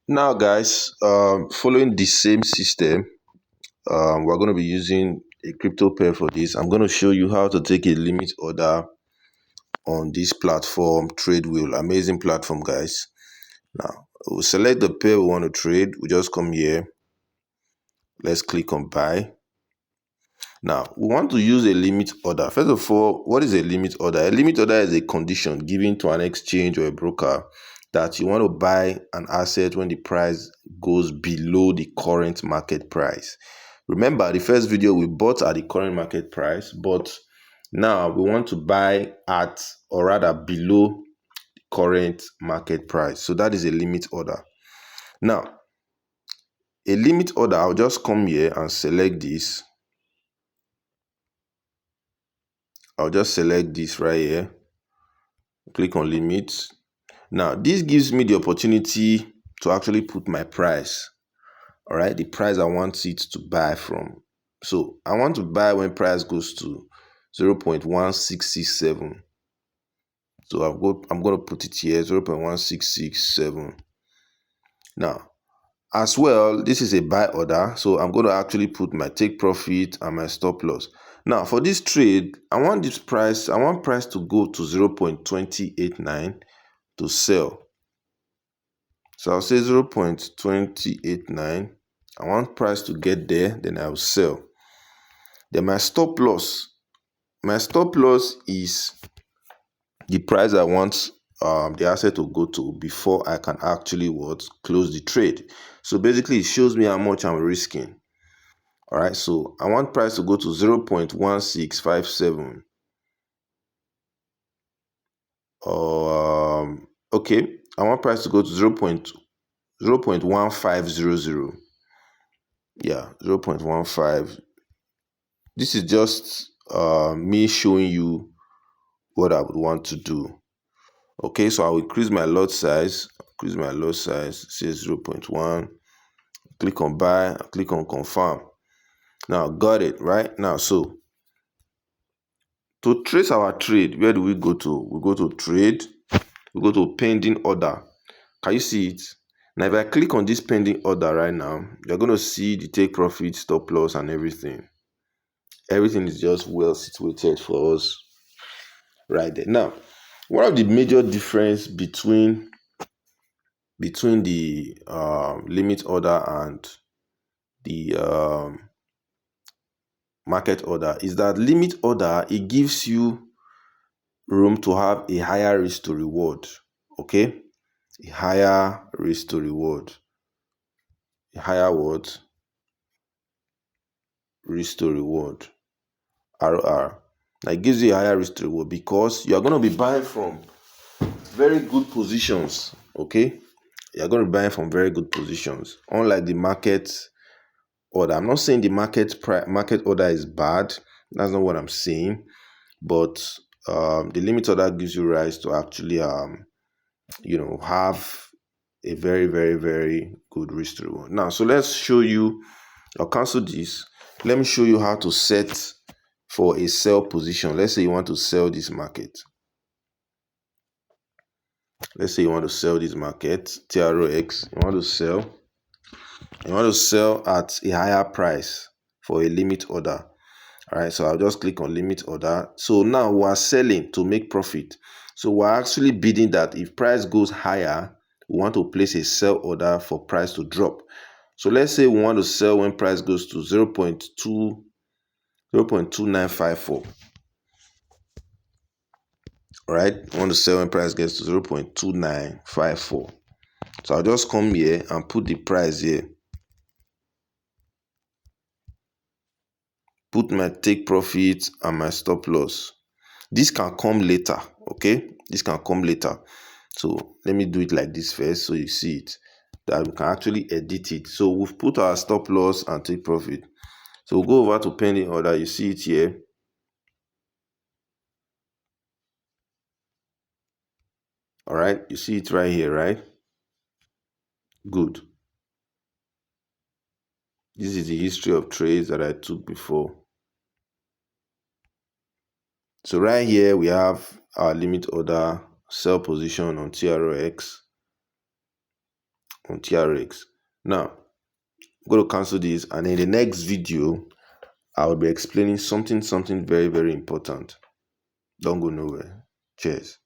Now guys, following the same system, we're going to be using a crypto pair for this. I'm going to show you how to take a limit order on this platform, TradeWill. Amazing platform, guys. Now we'll select the pair we want to trade. We just come here. Let's click on buy. Now we want to use a limit order. First of all, what is a limit order? A limit order is a condition given to an exchange or a broker that you want to buy an asset when the price goes below the current market price. Remember, the first video we bought at the current market price, but now we want to buy at, or rather below, the current market price. So that is a limit order. Now, a limit order, I'll just come here and select this. I'll just select this right here. Click on limits. Now, this gives me the opportunity to actually put my price. All right, the price I want it to buy from. So I want to buy when price goes to 0.1667. So I'm going to put it here, 0.1667. Now, as well, this is a buy order. So I'm going to actually put my take profit and my stop loss. Now, for this trade, I want price to go to 0.2089 to sell. So I'll say 0.2089. I want price to get there, then I'll sell. Then my stop loss. My stop loss is the price I want the asset to go to before I can actually close the trade. So basically, it shows me how much I'm risking. All right, so I want price to go to 0.1657. Okay, I want price to go to 0.1500. Yeah, 0.15. This is just me showing you what I would want to do. Okay, so I will increase my lot size. Say 0.1. Click on buy, click on confirm. Now, got it, right? Now, so to trace our trade, where do we go to? We go to trade, we go to pending order. Can you see it? Now, if I click on this pending order right now, you're going to see the take profit, stop loss, and everything. Everything is just well situated for us right there. Now, one of the major difference between the limit order and the market order is that limit order, it gives you room to have a higher risk to reward. Okay, a higher risk to reward, a higher what? Risk to reward, RR. Now it gives you a higher risk to reward because you're going to be buying from very good positions. Okay, you're going to be buying from very good positions, unlike the market order. I'm not saying the market order is bad. That's not what I'm saying. But the limit order gives you rise to actually have a very, very, very good risk to reward. Now, so let's show you. I'll cancel this. Let me show you how to set for a sell position. Let's say you want to sell this market. Let's say you want to sell this market, TROX. You want to sell. You want to sell at a higher price for a limit order. All right, so I'll just click on limit order. So now we are selling to make profit. So we're actually bidding that if price goes higher, we want to place a sell order for price to drop. So let's say we want to sell when price goes to 0.2954. All right, we want to sell when price gets to 0.2954. So I'll just come here and put the price here. Put my take profit and my stop loss. This can come later, okay? This can come later. So let me do it like this first so you see it, that we can actually edit it. So we've put our stop loss and take profit. So we'll go over to pending order. You see it here. All right, you see it right here, right? Good. This is the history of trades that I took before. So right here, we have our limit order, sell position on TROX. on TRX. Now, I'm going to cancel this, and in the next video, I will be explaining something very, very important. Don't go nowhere. Cheers.